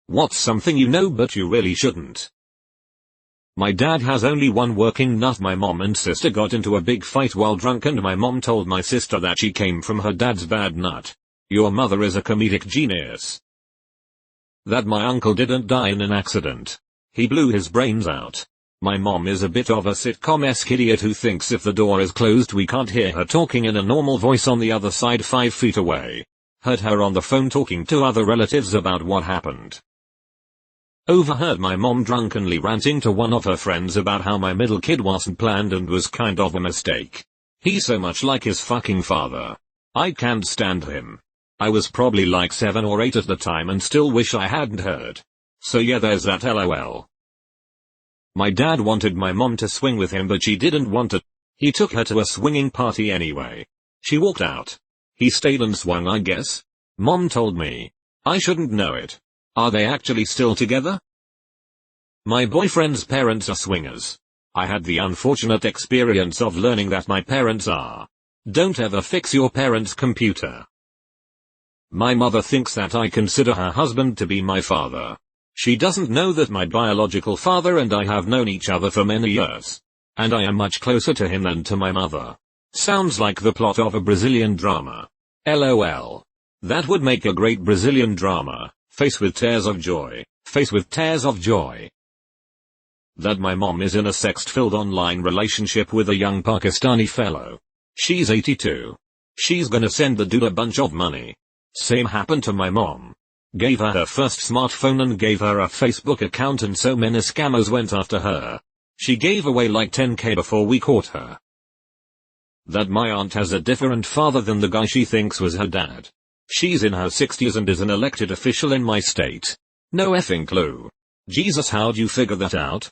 What's something you know but you really shouldn't? My dad has only one working nut. My mom and sister got into a big fight while drunk and my mom told my sister that she came from her dad's bad nut. Your mother is a comedic genius. That my uncle didn't die in an accident. He blew his brains out. My mom is a bit of a sitcom-esque idiot who thinks if the door is closed we can't hear her talking in a normal voice on the other side 5 feet away. Heard her on the phone talking to other relatives about what happened. Overheard my mom drunkenly ranting to one of her friends about how my middle kid wasn't planned and was kind of a mistake. He's so much like his fucking father. I can't stand him. I was probably like 7 or 8 at the time and still wish I hadn't heard. So yeah, there's that lol. My dad wanted my mom to swing with him but she didn't want it. He took her to a swinging party anyway. She walked out. He stayed and swung, I guess. Mom told me. I shouldn't know it. Are they actually still together? My boyfriend's parents are swingers. I had the unfortunate experience of learning that my parents are. Don't ever fix your parents' computer. My mother thinks that I consider her husband to be my father. She doesn't know that my biological father and I have known each other for many years. And I am much closer to him than to my mother. Sounds like the plot of a Brazilian drama. LOL. That would make a great Brazilian drama. Face with tears of joy. Face with tears of joy. That my mom is in a sex-filled online relationship with a young Pakistani fellow. She's 82. She's gonna send the dude a bunch of money. Same happened to my mom. Gave her her first smartphone and gave her a Facebook account and so many scammers went after her. She gave away like 10k before we caught her. That my aunt has a different father than the guy she thinks was her dad. She's in her 60s and is an elected official in my state. No effing clue. Jesus, how'd you figure that out?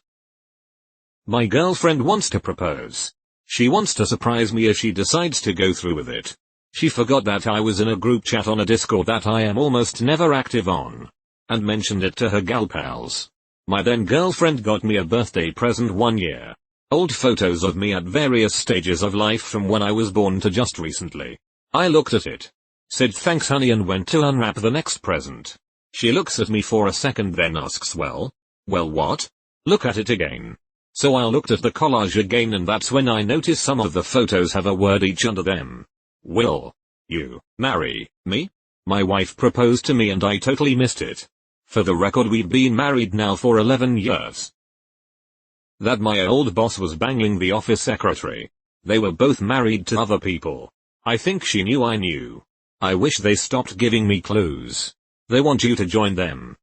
My girlfriend wants to propose. She wants to surprise me if she decides to go through with it. She forgot that I was in a group chat on a Discord that I am almost never active on. And mentioned it to her gal pals. My then girlfriend got me a birthday present one year. Old photos of me at various stages of life from when I was born to just recently. I looked at it. Said thanks honey and went to unwrap the next present. She looks at me for a second then asks well what? Look at it again. So I looked at the collage again and that's when I noticed some of the photos have a word each under them. Will you marry me? My wife proposed to me and I totally missed it. For the record, we've been married now for 11 years. That my old boss was banging the office secretary. They were both married to other people. I think she knew I knew. I wish they stopped giving me clues. They want you to join them.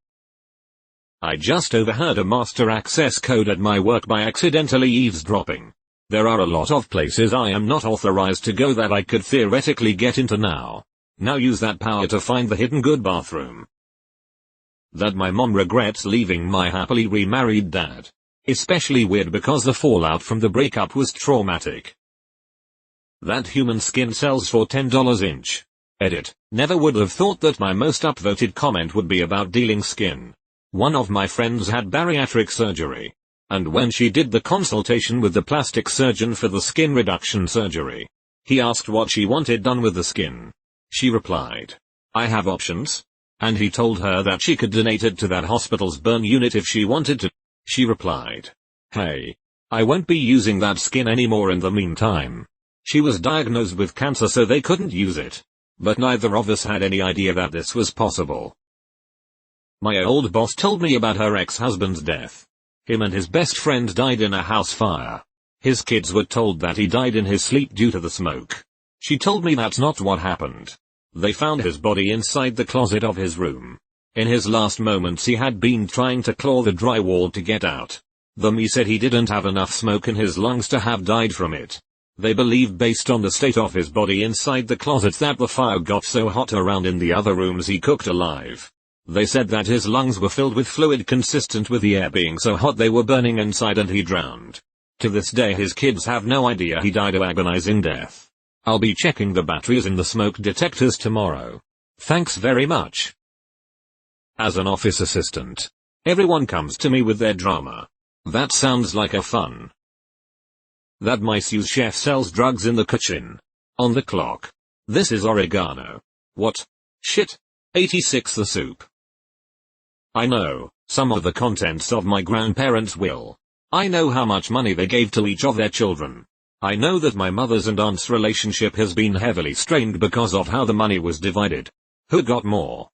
I just overheard a master access code at my work by accidentally eavesdropping. There are a lot of places I am not authorized to go that I could theoretically get into now. Now use that power to find the hidden good bathroom. That my mom regrets leaving my happily remarried dad. Especially weird because the fallout from the breakup was traumatic. That human skin sells for $10 each. Edit. Never would have thought that my most upvoted comment would be about dealing skin. One of my friends had bariatric surgery. And when she did the consultation with the plastic surgeon for the skin reduction surgery, he asked what she wanted done with the skin. She replied, I have options. And he told her that she could donate it to that hospital's burn unit if she wanted to. She replied, hey, I won't be using that skin anymore in the meantime. She was diagnosed with cancer so they couldn't use it. But neither of us had any idea that this was possible. My old boss told me about her ex-husband's death. Him and his best friend died in a house fire. His kids were told that he died in his sleep due to the smoke. She told me that's not what happened. They found his body inside the closet of his room. In his last moments he had been trying to claw the drywall to get out. The me said he didn't have enough smoke in his lungs to have died from it. They believe based on the state of his body inside the closet that the fire got so hot around in the other rooms he cooked alive. They said that his lungs were filled with fluid consistent with the air being so hot they were burning inside and he drowned. To this day his kids have no idea he died of agonizing death. I'll be checking the batteries in the smoke detectors tomorrow. Thanks very much. As an office assistant, everyone comes to me with their drama. That sounds like a fun. That my sous chef sells drugs in the kitchen. On the clock. This is oregano. What? Shit. 86 the soup. I know some of the contents of my grandparents' will. I know how much money they gave to each of their children. I know that my mother's and aunt's relationship has been heavily strained because of how the money was divided. Who got more?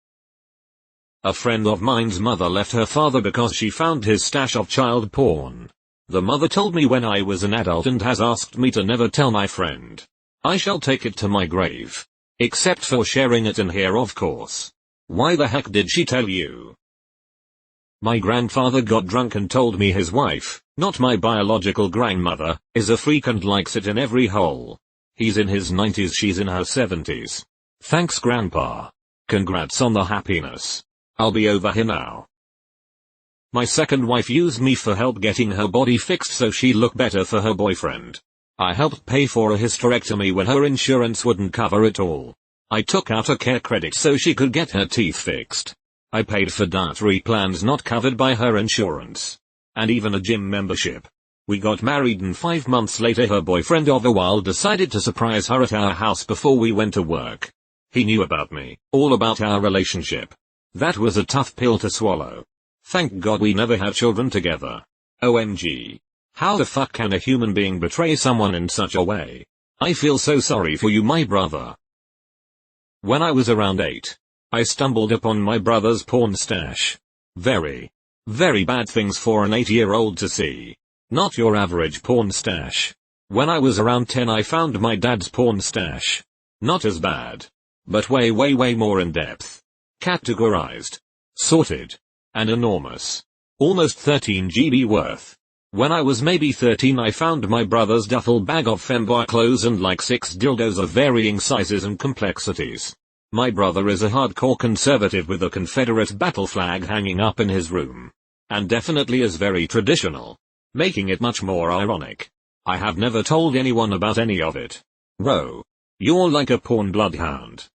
A friend of mine's mother left her father because she found his stash of child porn. The mother told me when I was an adult and has asked me to never tell my friend. I shall take it to my grave. Except for sharing it in here, of course. Why the heck did she tell you? My grandfather got drunk and told me his wife, not my biological grandmother, is a freak and likes it in every hole. He's in his 90s, she's in her 70s. Thanks, Grandpa. Congrats on the happiness. I'll be over here now. My second wife used me for help getting her body fixed so she'd look better for her boyfriend. I helped pay for a hysterectomy when her insurance wouldn't cover it all. I took out a care credit so she could get her teeth fixed. I paid for dietary plans not covered by her insurance. And even a gym membership. We got married and 5 months later her boyfriend of a while decided to surprise her at our house before we went to work. He knew about me, all about our relationship. That was a tough pill to swallow. Thank God we never had children together. OMG. How the fuck can a human being betray someone in such a way? I feel so sorry for you, my brother. When I was around 8, I stumbled upon my brother's porn stash. Very bad things for an 8-year-old to see. Not your average porn stash. When I was around 10 I found my dad's porn stash. Not as bad. But way more in depth. Categorized. Sorted. And enormous. Almost 13 GB worth. When I was maybe 13 I found my brother's duffel bag of femboy clothes and like 6 dildos of varying sizes and complexities. My brother is a hardcore conservative with a Confederate battle flag hanging up in his room. And definitely is very traditional. Making it much more ironic. I have never told anyone about any of it. Whoa. You're like a porn bloodhound.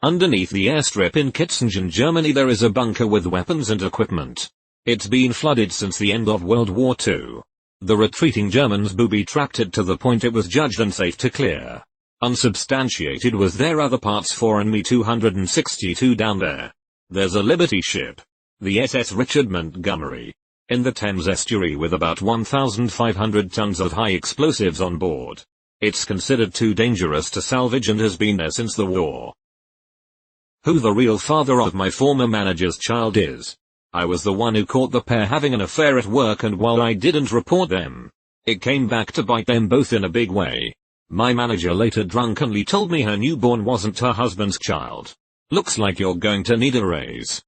Underneath the airstrip in Kitzingen, Germany there is a bunker with weapons and equipment. It's been flooded since the end of World War II. The retreating Germans booby-trapped it to the point it was judged unsafe to clear. Unsubstantiated was there other parts for and Me 262 down there. There's a Liberty ship. The SS Richard Montgomery. In the Thames estuary with about 1,500 tons of high explosives on board. It's considered too dangerous to salvage and has been there since the war. Who the real father of my former manager's child is? I was the one who caught the pair having an affair at work, and while I didn't report them, it came back to bite them both in a big way. My manager later drunkenly told me her newborn wasn't her husband's child. Looks like you're going to need a raise.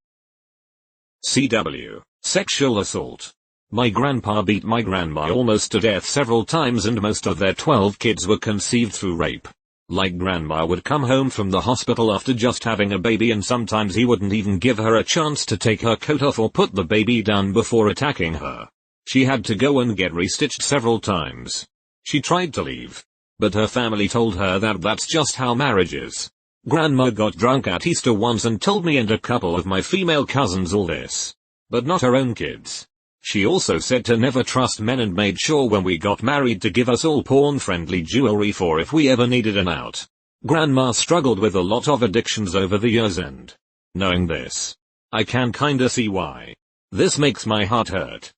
CW. Sexual assault. My grandpa beat my grandma almost to death several times and most of their 12 kids were conceived through rape. Like grandma would come home from the hospital after just having a baby and sometimes he wouldn't even give her a chance to take her coat off or put the baby down before attacking her. She had to go and get restitched several times. She tried to leave. But her family told her that that's just how marriage is. Grandma got drunk at Easter once and told me and a couple of my female cousins all this. But not her own kids. She also said to never trust men and made sure when we got married to give us all porn-friendly jewelry for if we ever needed an out. Grandma struggled with a lot of addictions over the years and, knowing this, I can kinda see why. This makes my heart hurt.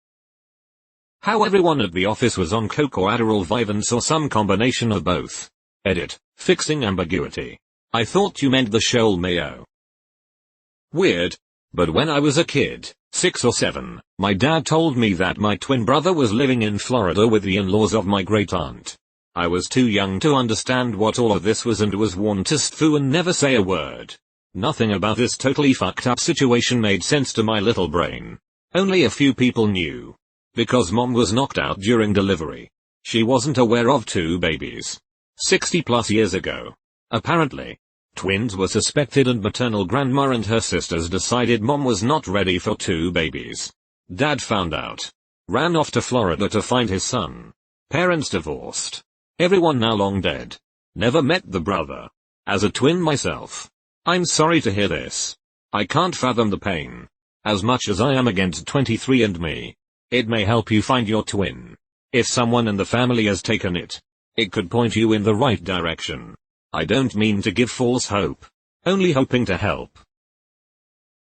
How everyone at the office was on coke or Adderall Vyvanse or some combination of both. Edit. Fixing ambiguity. I thought you meant the Shoal Mayo. Weird. But when I was a kid, 6 or 7, my dad told me that my twin brother was living in Florida with the in-laws of my great aunt. I was too young to understand what all of this was and was warned to stfoo and never say a word. Nothing about this totally fucked up situation made sense to my little brain. Only a few people knew. Because mom was knocked out during delivery. She wasn't aware of 2 babies. 60 plus years ago. Apparently. Twins were suspected and maternal grandma and her sisters decided mom was not ready for 2 babies. Dad found out. Ran off to Florida to find his son. Parents divorced. Everyone now long dead. Never met the brother. As a twin myself. I'm sorry to hear this. I can't fathom the pain. As much as I am against 23andMe. It may help you find your twin. If someone in the family has taken it, it could point you in the right direction. I don't mean to give false hope. Only hoping to help.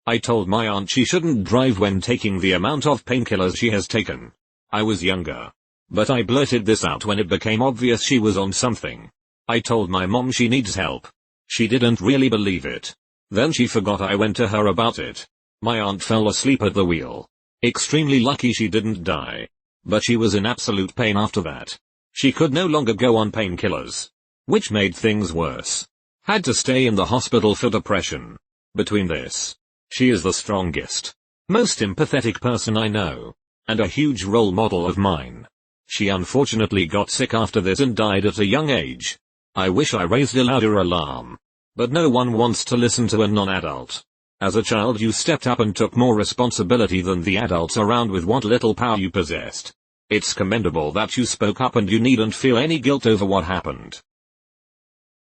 I told my aunt she shouldn't drive when taking the amount of painkillers she has taken. I was younger. But I blurted this out when it became obvious she was on something. I told my mom she needs help. She didn't really believe it. Then she forgot I went to her about it. My aunt fell asleep at the wheel. Extremely lucky she didn't die. But she was in absolute pain after that. She could no longer go on painkillers. Which made things worse. Had to stay in the hospital for depression. Between this, she is the strongest, most empathetic person I know. And a huge role model of mine. She unfortunately got sick after this and died at a young age. I wish I raised a louder alarm. But no one wants to listen to a non-adult. As a child you stepped up and took more responsibility than the adults around with what little power you possessed. It's commendable that you spoke up and you needn't feel any guilt over what happened.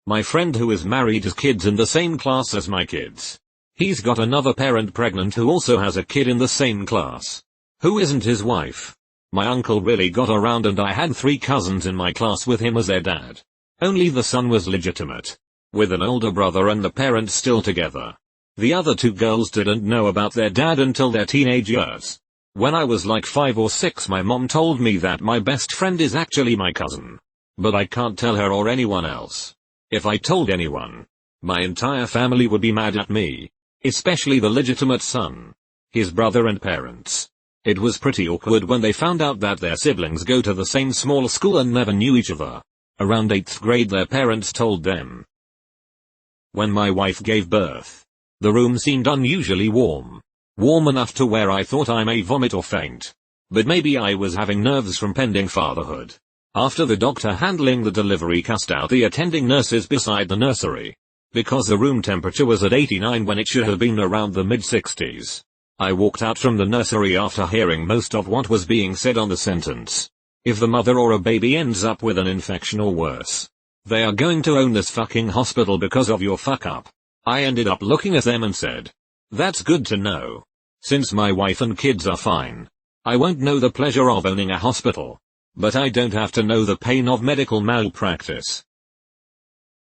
My friend who is married has kids in the same class as my kids. He's got another parent pregnant who also has a kid in the same class. Who isn't his wife. My uncle really got around and I had 3 cousins in my class with him as their dad. Only the son was legitimate. With an older brother and the parents still together. The other 2 girls didn't know about their dad until their teenage years. When I was like 5 or 6 my mom told me that my best friend is actually my cousin. But I can't tell her or anyone else. If I told anyone, my entire family would be mad at me. Especially the legitimate son. His brother and parents. It was pretty awkward when they found out that their siblings go to the same small school and never knew each other. Around 8th grade their parents told them. When my wife gave birth, the room seemed unusually warm. Warm enough to where I thought I may vomit or faint. But maybe I was having nerves from pending fatherhood. After the doctor handling the delivery cussed out the attending nurses beside the nursery. Because the room temperature was at 89 when it should have been around the mid-60s. I walked out from the nursery after hearing most of what was being said on the sentence. If the mother or a baby ends up with an infection or worse, they are going to own this fucking hospital because of your fuck up. I ended up looking at them and said, that's good to know. Since my wife and kids are fine, I won't know the pleasure of owning a hospital. But I don't have to know the pain of medical malpractice.